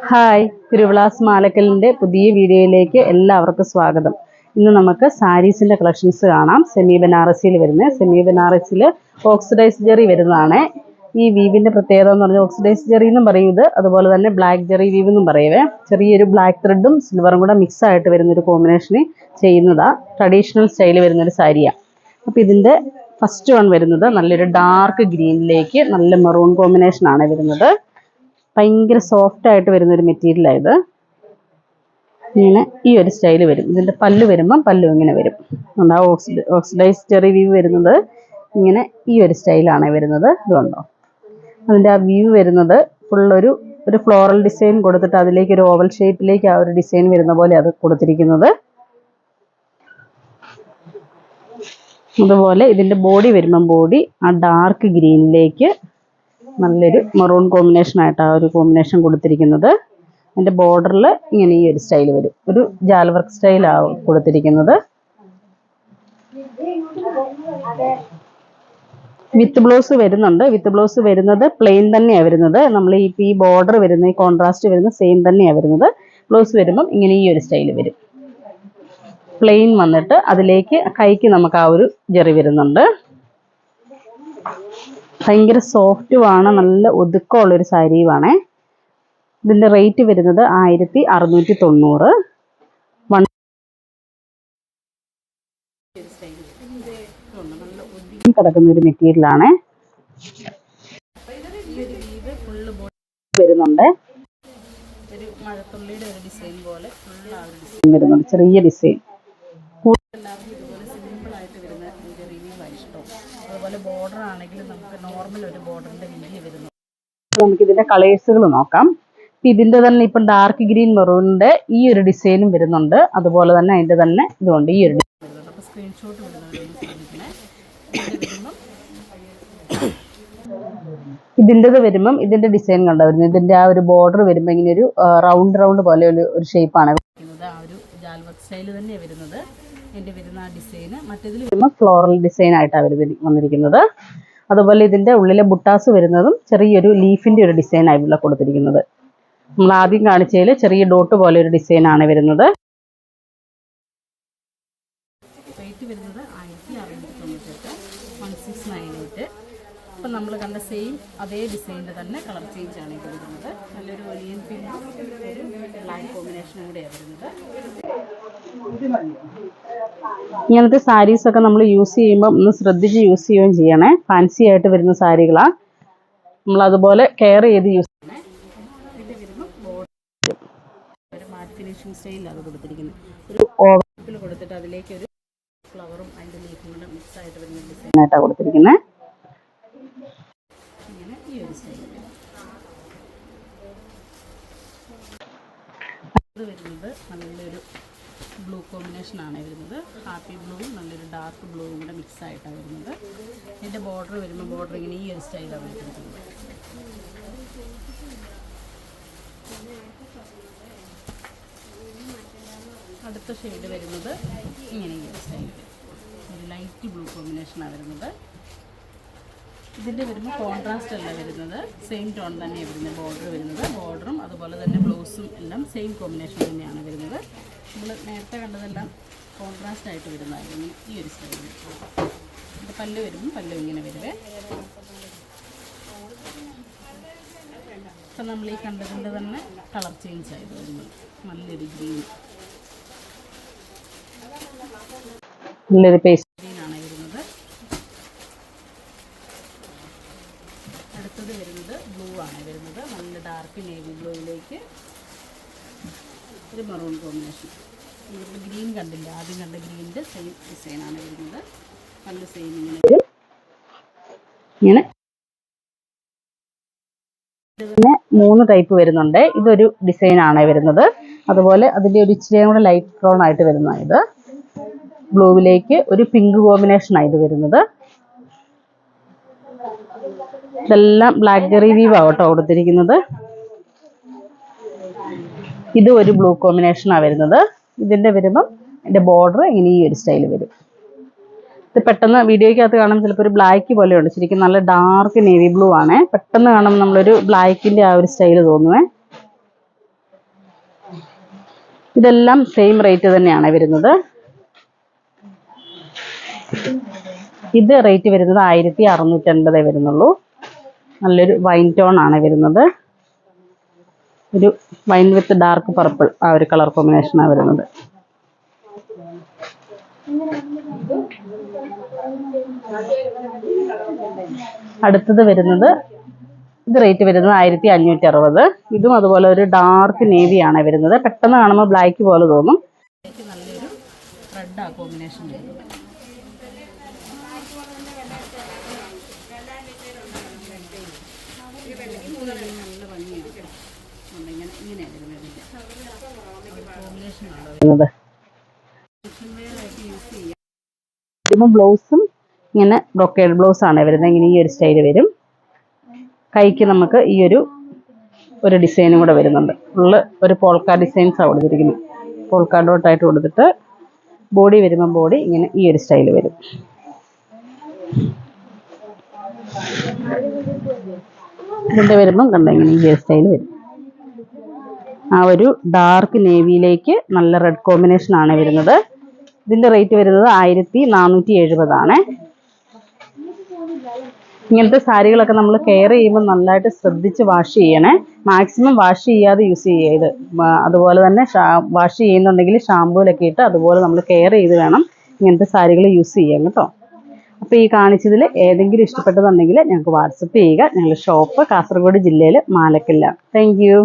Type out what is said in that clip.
Hi, തിരുവിളാസ് മാലക്കലിൻ്റെ പുതിയ വീഡിയോയിലേക്ക് എല്ലാവർക്കും സ്വാഗതം. ഇന്ന് നമുക്ക് സാരീസിൻ്റെ കളക്ഷൻസ് കാണാം. സെമി ബനാറസിയിൽ വരുന്നത്, സെമി ബനാറസിൽ ഓക്സിഡൈസ് ജെറി വരുന്നതാണ്. ഈ വീവിൻ്റെ പ്രത്യേകത എന്ന് പറഞ്ഞാൽ ഓക്സിഡൈസ് ജെറി എന്നും പറയുന്നത്, അതുപോലെ തന്നെ ബ്ലാക്ക് ജെറി വീവ് എന്നും പറയുവേ. ചെറിയൊരു ബ്ലാക്ക് ത്രെഡും സിൽവറും കൂടെ മിക്സ് ആയിട്ട് വരുന്നൊരു കോമ്പിനേഷന് ചെയ്യുന്നതാണ്. ട്രഡീഷണൽ സ്റ്റൈൽ വരുന്നൊരു സാരിയാണ്. അപ്പോൾ ഇതിൻ്റെ ഫസ്റ്റ് വൺ വരുന്നത് നല്ലൊരു ഡാർക്ക് ഗ്രീനിലേക്ക് നല്ല മെറൂൺ കോമ്പിനേഷനാണ് വരുന്നത്. ഭയങ്കര സോഫ്റ്റ് ആയിട്ട് വരുന്നൊരു മെറ്റീരിയലായത്. ഇങ്ങനെ ഈ ഒരു സ്റ്റൈൽ വരും. ഇതിൻ്റെ പല്ല് വരുമ്പം പല്ലു ഇങ്ങനെ വരും. ഓക്സിഡൈസ് ജെറി വീവ് വരുന്നത് ഇങ്ങനെ ഈ ഒരു സ്റ്റൈലാണ് വരുന്നത്. ഇതുണ്ടോ, അതിൻ്റെ ആ വ്യൂ വരുന്നത് ഫുള്ളൊരു ഫ്ലോറൽ ഡിസൈൻ കൊടുത്തിട്ട് അതിലേക്ക് ഒരു ഓവൽ ഷേപ്പിലേക്ക് ആ ഒരു ഡിസൈൻ വരുന്ന പോലെ അത് കൊടുത്തിരിക്കുന്നത്. അതുപോലെ ഇതിൻ്റെ ബോഡി വരുമ്പം ബോഡി ആ ഡാർക്ക് ഗ്രീനിലേക്ക് നല്ലൊരു മെറൂൺ കോമ്പിനേഷനായിട്ട് ആ ഒരു കോമ്പിനേഷൻ കൊടുത്തിരിക്കുന്നത്. അതിൻ്റെ ബോർഡറിൽ ഇങ്ങനെ ഈ ഒരു സ്റ്റൈൽ വരും. ഒരു ജാൽ വർക്ക് സ്റ്റൈലാണ് കൊടുത്തിരിക്കുന്നത്. വിത്ത് ബ്ലൗസ് വരുന്നുണ്ട്. വിത്ത് ബ്ലൗസ് വരുന്നത് പ്ലെയിൻ തന്നെയാണ് വരുന്നത്. നമ്മൾ ഈ ബോർഡർ വരുന്ന ഈ കോൺട്രാസ്റ്റ് വരുന്ന സെയിം തന്നെയാണ് വരുന്നത്. ബ്ലൗസ് വരുമ്പം ഇങ്ങനെ ഈ ഒരു സ്റ്റൈൽ വരും. പ്ലെയിൻ വന്നിട്ട് അതിലേക്ക് കൈക്ക് നമുക്ക് ആ ഒരു ജെറി വരുന്നുണ്ട്. ഭയങ്കര സോഫ്റ്റുമാണ്, നല്ല ഒതുക്കമുള്ളൊരു സാരിയുമാണേ. ഇതിൻ്റെ റേറ്റ് വരുന്നത് 1690. കിടക്കുന്ന ഒരു മെറ്റീരിയലാണ് വരുന്നുണ്ട്. ഒരു മഴത്തുള്ളിയുടെ ഒരു ഡിസൈൻ പോലെ വരുന്നുണ്ട്, ചെറിയ ഡിസൈൻ. എല്ലാവർക്കും ഇതുപോലെ സിമ്പിൾ ആയിട്ട് വരുന്ന റിവ്യൂവാണ് ഇഷ്ടം. അതുപോലെ ബോർഡർ ആണെങ്കിലും നമുക്ക് നോർമൽ ഒരു ബോർഡറിന്റെ വീതി വരുന്നു. നമുക്ക് ഇതിന്റെ കളേഴ്സുകൾ നോക്കാം. ഇതിന്റെ തന്നെ ഇപ്പം ഡാർക്ക് ഗ്രീൻ മെറൂണിന്റെ ഈ ഒരു ഡിസൈനും വരുന്നുണ്ട്. അതുപോലെ തന്നെ അതിന്റെ തന്നെ ഇതുകൊണ്ട് ഈ ഒരു ഡിസൈൻ വരുന്നുണ്ട്. അപ്പോൾ സ്ക്രീൻഷോട്ട് ഇതിൻ്റെത് വരുമ്പം ഇതിന്റെ ഡിസൈൻ കണ്ടോ വരുന്നത്. ഇതിന്റെ ആ ഒരു ബോർഡർ വരുമ്പോൾ ഇങ്ങനെ ഒരു റൗണ്ട് പോലെ ഒരു ഷേപ്പാണ് വരുന്നത്. ആ ഒരു ജാൽ വർക്ക് സ്റ്റൈൽ തന്നെയാണ് വരുന്നത്. എൻ്റെ വരുന്ന ആ ഡിസൈന് മറ്റേതിൽ വരുമ്പോൾ ഫ്ലോറൽ ഡിസൈൻ ആയിട്ടാണ് വന്നിരിക്കുന്നത്. അതുപോലെ ഇതിൻ്റെ ഉള്ളിലെ ബുട്ടാസ് വരുന്നതും ചെറിയൊരു ലീഫിൻ്റെ ഒരു ഡിസൈനാണ് ഇവിടെ കൊടുത്തിരിക്കുന്നത്. നമ്മൾ ആദ്യം കാണിച്ചതിൽ ചെറിയ ഡോട്ട് പോലെ ഒരു ഡിസൈനാണ് വരുന്നത്. റേറ്റ് വരുന്നത് 1698, 1698. ഇപ്പം നമ്മൾ കണ്ട സെയിം അതേ ഡിസൈനിൻ്റെ തന്നെ കളർ ചേഞ്ച് ആണ് ഇത് വരുന്നത്. നല്ലൊരു ഒലിയൻ പിങ്കും ഒരു ബ്ലാക്ക് കോമ്പിനേഷനും കൂടെയാണ് വരുന്നത്. ഇങ്ങനത്തെ സാരീസൊക്കെ നമ്മൾ യൂസ് ചെയ്യുമ്പോൾ ഒന്ന് ശ്രദ്ധിച്ച് യൂസ് ചെയ്യുകയും ചെയ്യണേ. ഫാൻസി ആയിട്ട് വരുന്ന സാരികളാണ്, നമ്മളതുപോലെ കെയർ ചെയ്ത് യൂസ് ചെയ്യണേ. ഒരു മാറ്റ് ഫിനിഷിംഗ് സ്റ്റൈലിലാണ് കൊടുത്തിരിക്കുന്നത്. ഒരു ഓവൽ കൊടുത്തിട്ട് അതിലേക്ക് ഒരു ഫ്ലവറും അതിൻ്റെ ലീഫും കൂടെ മിക്സ് ആയിട്ട് വരുന്ന ഡിസൈനായിട്ടാണ് കൊടുത്തിരിക്കുന്നത്. ഇങ്ങനെ ഈ ഒരു സ്റ്റൈൽ അത് വരുന്നത് നല്ലൊരു ബ്ലൂ കോമ്പിനേഷനാണ് വരുന്നത്. ഹാപ്പി ബ്ലൂവും നല്ലൊരു ഡാർക്ക് ബ്ലൂവും കൂടെ മിക്സ് ആയിട്ടാണ് വരുന്നത്. ഇതിൻ്റെ ബോർഡർ വരുമ്പോൾ ബോർഡർ ഇങ്ങനെ ഈ ഒരു സ്റ്റൈലാണ് വരുന്നത്. അടുത്ത ഷെയ്ഡ് വരുന്നത് ഇങ്ങനെ ഈ ഒരു സ്റ്റൈൽ വരും. ഒരു ലൈറ്റ് ബ്ലൂ കോമ്പിനേഷനാണ് വരുന്നത്. ഇതിൻ്റെ വരുമ്പോൾ കോൺട്രാസ്റ്റ് അല്ല വരുന്നത്, സെയിം ടോൺ തന്നെയാണ് വരുന്നത്. ബോർഡർ വരുന്നത് ബോർഡറും അതുപോലെ തന്നെ ബ്ലൗസും എല്ലാം സെയിം കോമ്പിനേഷൻ തന്നെയാണ് വരുന്നത്. നമ്മൾ നേരത്തെ കണ്ടതെല്ലാം കോൺട്രാസ്റ്റ് ആയിട്ട് വരുന്നതായിരുന്നു ഈ ഒരു സ്റ്റൈലിൽ. ഇത് പല്ല് വരുമ്പോൾ പല്ല് ഇങ്ങനെ വരുവേ. ഇപ്പം നമ്മൾ ഈ കണ്ടതിൻ്റെ തന്നെ കളർ ചേഞ്ച് ആയിട്ട് വരുന്നത് നല്ലൊരു ഗ്രീൻ, നല്ലൊരു പേസ്റ്റ് ഗ്രീനാണ് വരുന്നത്. അടുത്തത് വരുന്നത് ബ്ലൂ ആണ് വരുന്നത്. നല്ല ഡാർക്ക് നേവി ബ്ലൂയിലേക്ക് ഒരു മെറൂൺ കോമ്പിനേഷൻ. നമ്മളിപ്പോൾ ഗ്രീൻ കണ്ടില്ല, ആദ്യം കണ്ട ഗ്രീനിൻ്റെ സെയിം ഡിസൈനാണ് വരുന്നത്. നല്ല സെയിം ഇങ്ങനെ വരും. ഇങ്ങനെ ഇതിന് 3 ടൈപ്പ് വരുന്നുണ്ട്. ഇതൊരു ഡിസൈനാണ് വരുന്നത്. അതുപോലെ അതിൻ്റെ ഒരു ഇച്ചിരിയും കൂടെ ലൈറ്റ് ടോൺ ആയിട്ട് വരുന്ന ഇത് ബ്ലൂവിലേക്ക് ഒരു പിങ്ക് കോമ്പിനേഷനാണ് ഇത് വരുന്നത്. ഇതെല്ലാം ബ്ലാക്ക് ജെറി വീവ് ആവട്ടോ കൊടുത്തിരിക്കുന്നത്. ഇത് ഒരു ബ്ലൂ കോമ്പിനേഷനാണ് വരുന്നത്. ഇതിൻ്റെ വരുമ്പം എൻ്റെ ബോർഡർ ഇങ്ങനെ ഈ ഒരു സ്റ്റൈൽ വരും. ഇത് പെട്ടെന്ന് വീഡിയോയ്ക്കകത്ത് കാണുമ്പോൾ ചിലപ്പോൾ ഒരു ബ്ലാക്ക് പോലെയുണ്ട്, ശരിക്കും നല്ല ഡാർക്ക് നേവി ബ്ലൂ ആണ്. പെട്ടെന്ന് കാണുമ്പോൾ നമ്മളൊരു ബ്ലാക്കിൻ്റെ ആ ഒരു സ്റ്റൈൽ തോന്നുവേ. ഇതെല്ലാം സെയിം റേറ്റ് തന്നെയാണ് വരുന്നത്. ഇത് റേറ്റ് വരുന്നത് 1650 വരുന്നുള്ളൂ. നല്ലൊരു വൈൻ ടോൺ ആണ് വരുന്നത്. ഒരു വൈൻ വിത്ത് ഡാർക്ക് പർപ്പിൾ ആ ഒരു കളർ കോമ്പിനേഷനാണ് വരുന്നത്. അടുത്തത് വരുന്നത് ഇത് റേറ്റ് വരുന്നത് 1560. ഇതും അതുപോലെ ഒരു ഡാർക്ക് നേവി ആണ് വരുന്നത്. പെട്ടെന്ന് കാണുമ്പോൾ ബ്ലാക്ക് പോലെ തോന്നും. നല്ലൊരു റെഡ് ആ കോമ്പിനേഷൻ വരുന്നത്. ബ്ലൗസും ഇങ്ങനെ ബ്രൊക്കേഡ് ബ്ലൗസ് ആണ് വരുന്നത്. ഇങ്ങനെ ഈ ഒരു സ്റ്റൈല് വരും. കൈക്ക് നമുക്ക് ഈ ഒരു ഡിസൈനും കൂടെ വരുന്നുണ്ട്. ഫുള്ള് ഒരു പോൾക്ക ഡിസൈൻസാണ് കൊടുത്തിരിക്കുന്നത്. പോൾക്ക ഡോട്ടായിട്ട് കൊടുത്തിട്ട് ബോഡി വരുമ്പോൾ ബോഡി ഇങ്ങനെ ഈ ഒരു സ്റ്റൈല് വരും. ഇതിൻ്റെ വരുമ്പം കണ്ട ഇങ്ങനെ ഈ ഒരു സ്റ്റൈല് വരും. ആ ഒരു ഡാർക്ക് നേവിയിലേക്ക് നല്ല റെഡ് കോമ്പിനേഷൻ ആണ് വരുന്നത്. ഇതിൻ്റെ റേറ്റ് വരുന്നത് 1470 ആണ്. ഇങ്ങനത്തെ സാരികളൊക്കെ നമ്മൾ കെയർ ചെയ്യുമ്പോൾ നല്ലതായിട്ട് ശ്രദ്ധിച്ച് വാഷ് ചെയ്യണേ. മാക്സിമം വാഷ് ചെയ്യാതെ യൂസ് ചെയ്യരുത്. അതുപോലെ തന്നെ വാഷ് ചെയ്യുന്നുണ്ടെങ്കിൽ ഷാമ്പൂലൊക്കെ ഇട്ട് അതുപോലെ നമ്മൾ കെയർ ചെയ്ത് വേണം ഇങ്ങനത്തെ സാരികൾ യൂസ് ചെയ്യാൻ കേട്ടോ. അപ്പോൾ ഈ കാണിച്ചതിൽ ഏതെങ്കിലും ഇഷ്ടപ്പെട്ടതുണ്ടെങ്കിൽ ഞങ്ങൾക്ക് വാട്സപ്പ് ചെയ്യുക. ഞങ്ങളുടെ ഷോപ്പ് കാസർഗോഡ് ജില്ലയിൽ മാലക്കല്ലാണ്. Thank you.